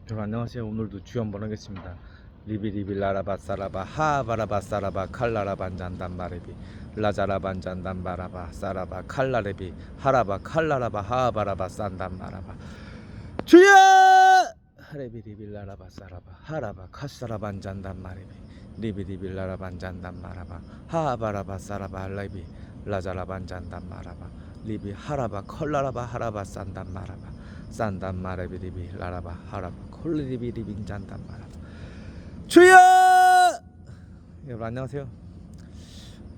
여러분 안녕하세요. 오늘도 주요 한번 하겠습니다. 리비리비 라라바 사라바 하바라바 사라바 칼라라반 잔단 마레비 라자라반 잔단 바라바 사라바 칼라레비 하라바 칼라라바 하바라바 산단 마라바 주여 하레비리비 라라바 사라바 하라바 카사라반 잔단 마레비 리비리비 라라반 잔단 마라바 하바라바 사라바 할레비 라자라반 잔단 마라바 리비 하라바 컬라라바 하라바 산단 마라바 산단 마레비리비 라라바 하라바 콜리비리빈 잔단 마라바 주여! 여러분 안녕하세요.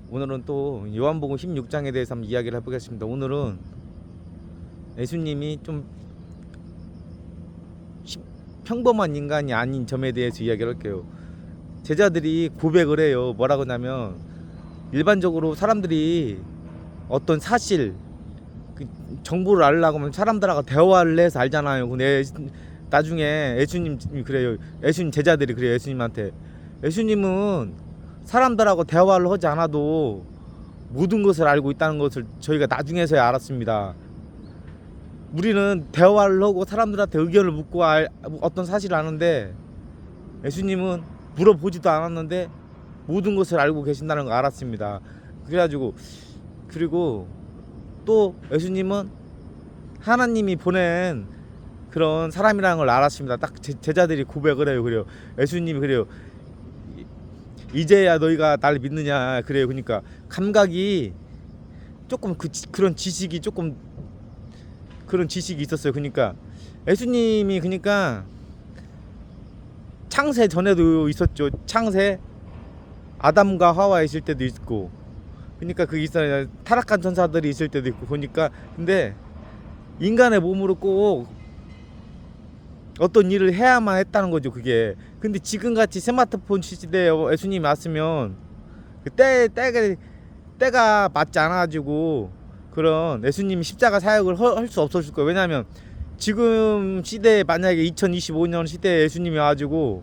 오늘은 또 요한복음 16장에 대해서 한번 이야기를 해보겠습니다. 오늘은 예수님이 좀 평범한 인간이 아닌 점에 대해서 이야기를 할게요. 제자들이 고백을 해요. 뭐라고 하냐면 일반적으로 사람들이 어떤 사실 정보를 알려고 하면 사람들하고 대화를 해서 알잖아요. 근데 나중에 예수님이 그래요. 예수님 제자들이 그래요. 예수님한테 예수님은 사람들하고 대화를 하지 않아도 모든 것을 알고 있다는 것을 저희가 나중에서야 알았습니다. 우리는 대화를 하고 사람들한테 의견을 묻고 어떤 사실을 아는데 예수님은 물어보지도 않았는데 모든 것을 알고 계신다는 걸 알았습니다. 그래가지고 그리고 또 예수님은 하나님이 보낸 그런 사람이라는 걸 알았습니다. 딱 제자들이 고백을 해요. 그래요. 예수님이 그래요. 이제야 너희가 날 믿느냐 그래요. 그러니까 감각이 조금 그런 지식이 조금 그런 지식이 있었어요. 그러니까 예수님이 그러니까 창세 전에도 있었죠. 창세 아담과 하와 있을 때도 있고 그러니까 그 있어요. 타락한 천사들이 있을 때도 있고 보니까 근데 인간의 몸으로 꼭 어떤 일을 해야만 했다는 거죠. 그게 근데 지금같이 스마트폰 시대에 예수님이 왔으면 그 때가 맞지 않아가지고 그런 예수님이 십자가 사역을 할 수 없었을 거예요. 왜냐하면 지금 시대에 만약에 2025년 시대에 예수님이 와가지고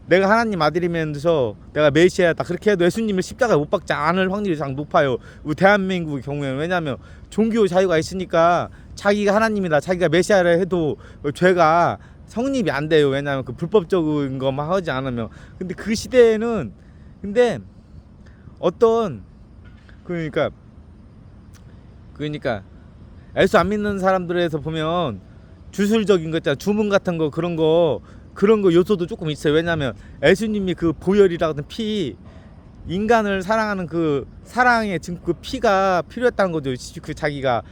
내가 하나님 아들이면서 내가 메시아다 그렇게 해도 예수님을 십자가에 못 박지 않을 확률이 상 높아요. 우리 대한민국의 경우에는. 왜냐하면 종교 자유가 있으니까 자기가 하나님이다 자기가 메시아라 해도 죄가 성립이 안 돼요. 왜냐하면 그 불법적인 것만 하지 않으면. 근데 그 시대에는 근데 어떤 그러니까 예수 안 믿는 사람들에서 보면 주술적인 거 있잖아. 주문 같은 거 그런 거 요소도 조금 있어요. 왜냐하면 예수님이 그 보혈이라는 피 인간을 사랑하는 그 사랑의 지금 그 피가 필요했다는 거죠. 그 자기가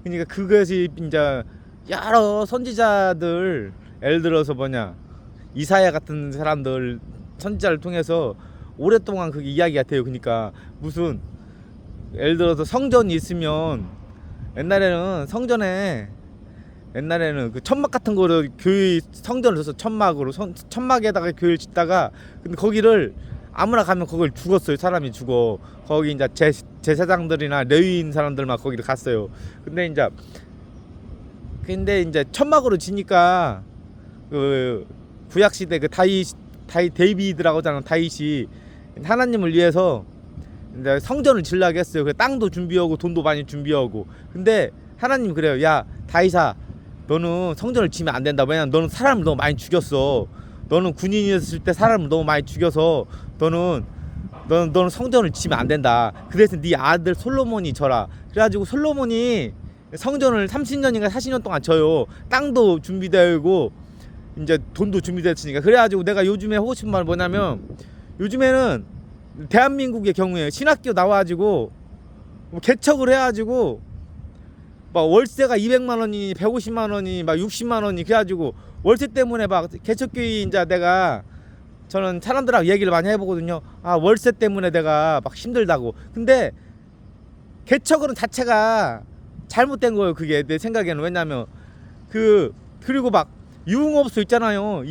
그러니까 그것이 이제 여러 선지자들 예를 들어서 이사야 같은 사람들 선지자를 통해서 오랫동안 그게 이야기가 돼요. 그러니까 무슨 예를 들어서 성전이 있으면 옛날에는 그 천막 같은 거를 교회 성전을 써서 천막에다가 교회를 짓다가 근데 거기를 아무나 가면 거길 죽었어요. 사람이 죽어. 거기 이제 제사장들이나 레위인 사람들만 거기를 갔어요. 근데 이제 천막으로 지니까 그 구약 시대 그 데이비드라고 하잖아. 다윗이 하나님을 위해서 이제 성전을 지으려고 했어요. 그 땅도 준비하고 돈도 많이 준비하고. 근데 하나님 그래요. 야 다윗아 너는 성전을 지으면 안 된다. 왜냐면 너는 사람을 너무 많이 죽였어. 너는 군인이었을 때 사람을 너무 많이 죽여서 너는 성전을 지으면 안 된다. 그래서 네 아들 솔로몬이 져라. 그래가지고 솔로몬이 성전을 30년인가 40년 동안 져요. 땅도 준비되고 이제 돈도 준비됐으니까. 그래가지고 내가 요즘에 하고 싶은 말 뭐냐면 요즘에는 대한민국의 경우에 신학교 나와가지고 개척을 해가지고 막 월세가 200만 원이니 150만 원이 막 60만 원이 그래가지고 월세 때문에 막 개척교회 이제 저는 사람들하고 얘기를 많이 해보거든요. 아 월세 때문에 내가 막 힘들다고. 근데 개척은 자체가 잘못된 거예요. 그게 내 생각에는. 왜냐면 그리고 막 유흥업소 있잖아요.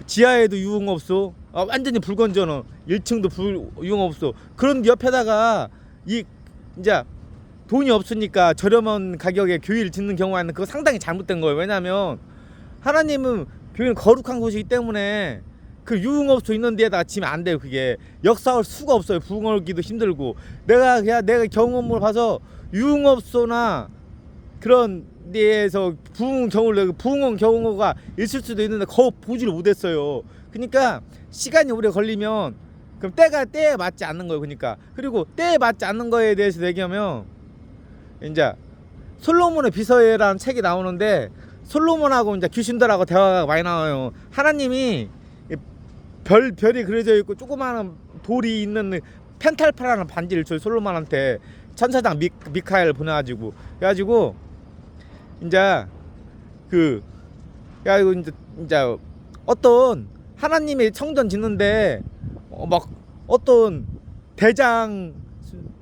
지하에도 유흥업소 완전히 불건전어 1층도 유흥업소 그런 옆에다가 이제 돈이 없으니까 저렴한 가격에 교회를 짓는 경우에는 그거 상당히 잘못된 거예요. 왜냐하면 하나님은 교회는 거룩한 곳이기 때문에 그 유흥업소 있는 데에다가 지면 안 돼요. 그게 역사할 수가 없어요. 부흥하기도 힘들고. 내가 경험을 봐서 유흥업소나 그런 대에서 부흥 경우가 있을 수도 있는데 그거 보지를 못했어요. 그러니까 시간이 오래 걸리면 그럼 때에 맞지 않는 거예요. 그러니까 그리고 때에 맞지 않는 거에 대해서 얘기하면 이제 솔로몬의 비서에라는 책이 나오는데 솔로몬하고 이제 귀신들하고 대화가 많이 나와요. 하나님이 별이 그려져 있고 조그마한 돌이 있는 펜탈파라는 반지를 줘요. 솔로몬한테 천사장 미카엘 보내가지고 그래가지고 이제 이제 어떤 하나님의 성전 짓는데 막 어떤 대장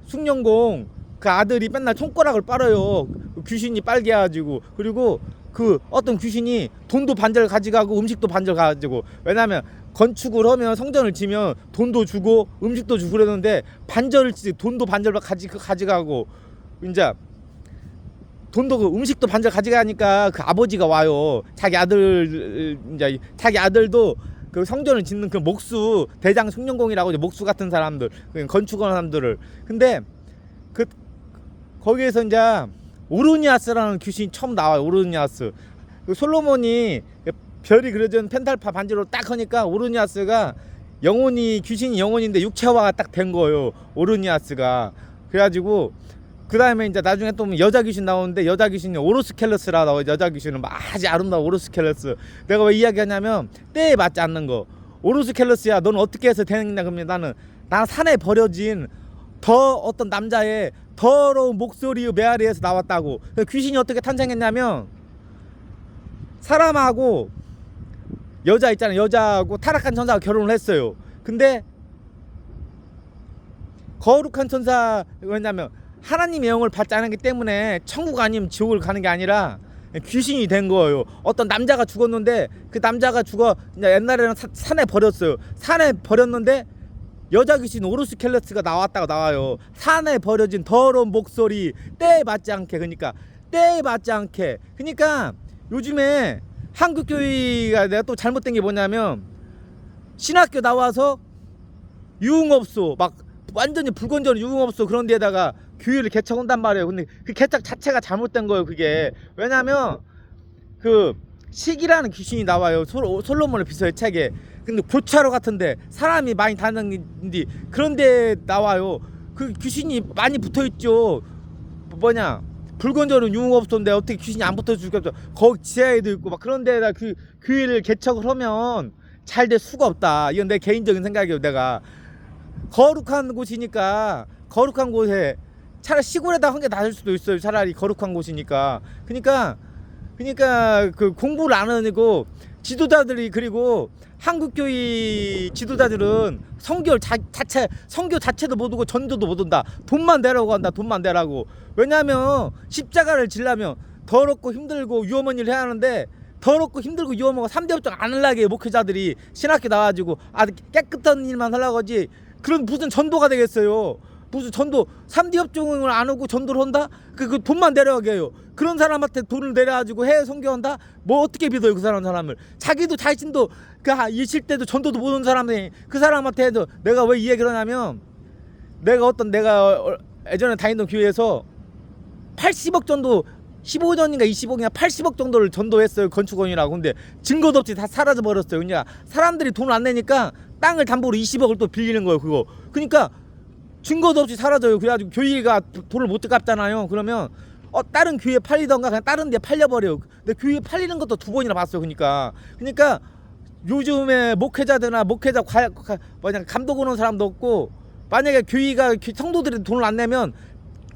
숭령공 그 아들이 맨날 손가락을 빨아요. 귀신이 빨게 해가지고. 그리고 그 어떤 귀신이 돈도 반절 가져가고 음식도 반절 가지고. 왜냐면 건축을 하면 성전을 지면 돈도 주고 음식도 주고 그러는데 반절을 돈도 반절 가져가고 이제 돈도 그 음식도 반절 가져가니까 그 아버지가 와요. 자기 아들도 그 성전을 짓는 그 목수 대장 숭령공이라고 목수 같은 사람들 건축하는 사람들을. 근데 그 거기에서 이제 오르니아스라는 귀신이 처음 나와요. 오르니아스. 그 솔로몬이 별이 그려져 있는 펜탈파 반지로 딱 하니까 오르니아스가 귀신이 영혼인데 육체화가 딱 된 거예요. 오르니아스가. 그래가지고 그 다음에 이제 나중에 또 여자 귀신 나오는데 여자 귀신이 오르스켈레스라 나와요. 여자 귀신은 아주 아름다운 오르스켈레스. 내가 왜 이야기하냐면 때에 맞지 않는 거. 오르스켈레스야, 넌 어떻게 해서 되느냐. 그러면 나는 산에 버려진 어떤 남자의 더러운 목소리의 메아리에서 나왔다고. 귀신이 어떻게 탄생했냐면 사람하고 여자 있잖아요. 여자하고 타락한 천사가 결혼을 했어요. 근데 거룩한 천사, 왜냐면 하나님의 영을 받지 않았기 때문에 천국 아니면 지옥을 가는 게 아니라 귀신이 된 거예요. 어떤 남자가 죽었는데 그 남자가 옛날에는 산에 버렸어요. 산에 버렸는데 여자 귀신 오르스켈레스가 나와요. 산에 버려진 더러운 목소리, 때에 맞지 않게. 그러니까 때에 맞지 않게. 그러니까 요즘에 한국교회가 내가 또 잘못된 게 뭐냐면 신학교 나와서 유흥업소 막 완전히 불건전한 유흥업소 그런 데다가 교회를 개척한단 말이에요. 근데 그 개척 자체가 잘못된 거예요. 그게 왜냐면 그 시기라는 귀신이 나와요. 솔로몬의 비서의 책에. 근데 교차로 같은데 사람이 많이 다니는데 그런 데 나와요. 그 귀신이 많이 붙어있죠. 불건전한 유흥업소인데 어떻게 귀신이 안 붙어 죽겠어. 거기 지하에도 있고 막 그런 데다 교회를 개척을 하면 잘 될 수가 없다. 이건 내 개인적인 생각이에요. 내가 거룩한 곳이니까 거룩한 곳에 차라리 시골에다 한 게 나을 수도 있어요. 차라리 거룩한 곳이니까. 그러니까 그 공부를 안 하고 지도자들이, 그리고 한국교회 지도자들은 성교 자체도 못 오고 전도도 못 온다. 돈만 내라고 한다. 돈만 내라고. 왜냐면 십자가를 지려면 더럽고 힘들고 위험한 일을 해야 하는데 더럽고 힘들고 위험한 거 3대 업종 안 하려고 해요. 목회자들이 신학교 나와가지고 깨끗한 일만 하려고 하지. 그런 무슨 전도가 되겠어요. 무슨 전도 3D 업종을 안 하고 전도를 한다? 그 돈만 내려가게 해요. 그런 사람한테 돈을 내려가지고 해외 선교한다? 뭐 어떻게 믿어요 그 사람을. 자기도 자신도 있을 때도 전도도 못 온 사람이 그 사람한테 해도. 내가 왜 이 얘기를 하냐면 내가 예전에 다니던 교회에서 80억 정도 15년인가 20억이나 80억 정도를 전도했어요. 건축원이라고. 근데 증거도 없이 다 사라져 버렸어요. 그러니까 사람들이 돈을 안 내니까 땅을 담보로 20억을 또 빌리는 거예요. 그거. 그러니까 증거도 없이 사라져요. 그래가지고 교회가 돈을 못 갚잖아요. 그러면 다른 교회 팔리던가 그냥 다른 데 팔려버려요. 근데 교회 팔리는 것도 2번이나 봤어요. 그러니까 요즘에 목회자들이나 감독 오는 사람도 없고, 만약에 교회가 성도들이 돈을 안 내면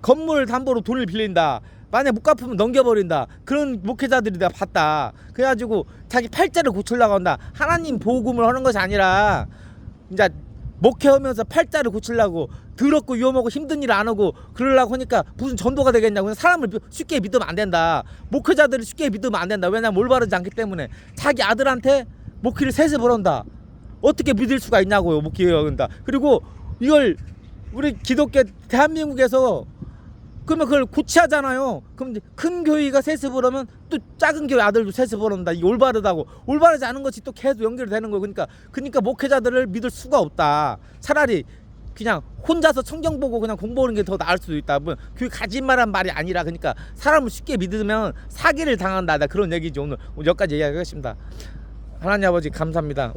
건물 담보로 돈을 빌린다. 만약 못 갚으면 넘겨버린다. 그런 목회자들이 내가 봤다. 그래가지고 자기 팔자를 고치려고 한다. 하나님 복음을 하는 것이 아니라 이제 목회하면서 팔자를 고치려고 더럽고 위험하고 힘든 일 안 하고 그러려고 하니까 무슨 전도가 되겠냐고. 사람을 쉽게 믿으면 안 된다. 목회자들을 쉽게 믿으면 안 된다. 왜냐면 올바르지 않기 때문에. 자기 아들한테 목회를 셋을 벌한다. 어떻게 믿을 수가 있냐고요. 목회를 한다. 그리고 이걸 우리 기독교 대한민국에서 그러면 그걸 고치하잖아요. 그럼 큰 교회가 세습을 하면 또 작은 교회 아들도 세습을 한다. 이게 올바르다고. 올바르지 않은 것이 또 계속 연결되는 거예요. 그러니까 목회자들을 믿을 수가 없다. 차라리 그냥 혼자서 성경 보고 그냥 공부하는 게 더 나을 수도 있다. 뭐 그 거짓말한 말이 아니라 그러니까 사람을 쉽게 믿으면 사기를 당한다. 나 그런 얘기죠. 오늘 여기까지 이야기하겠습니다. 하나님 아버지 감사합니다.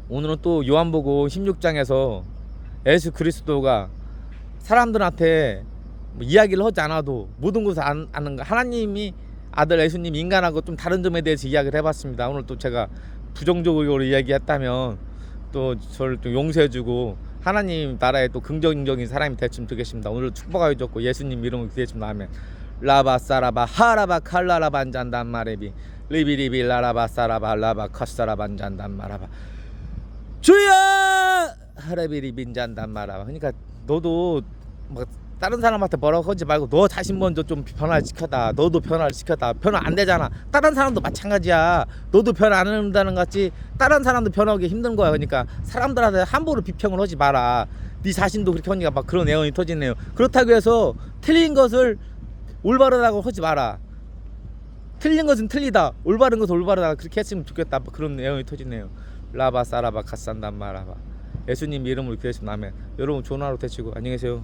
오늘은 또 요한복음 16장에서 예수 그리스도가 사람들한테 뭐 이야기를 하지 않아도 모든 것을 아는 거, 하나님이 아들 예수님 인간하고 좀 다른 점에 대해서 이야기를 해봤습니다. 오늘 또 제가 부정적으로 이야기했다면 또 저를 또 용서해주고 하나님 나라에 또 긍정적인 사람이 됐으면 좋겠습니다. 오늘 축복하여 줬고 예수님 이름으로 기도했습니다. 아멘. 라바 사라바 하라바 칼라라 반잔단 마레비 리비리비 라라바 사라바 라바 카사라 반잔단 마라바 주여 하라비리 빈잔단 마라바. 그러니까 너도 막 다른 사람한테 뭐라고 하지 말고 너 자신 먼저 좀 변화를 시켜다. 너도 변화를 시켜다. 변화 안 되잖아. 다른 사람도 마찬가지야. 너도 변화 안 한다는 것 같지 다른 사람도 변화하기 힘든 거야. 그러니까 사람들한테 함부로 비평을 하지 마라. 네 자신도 그렇게 하니까 막 그런 애언이 터지네요. 그렇다고 해서 틀린 것을 올바르다고 하지 마라. 틀린 것은 틀리다, 올바른 것은 올바르다, 그렇게 했으면 좋겠다. 그런 애언이 터지네요. 라바 사라바 갓산단 마라바. 예수님 이름으로 기도했습니다. 아멘. 여러분 좋은 하루 되시고 안녕히 계세요.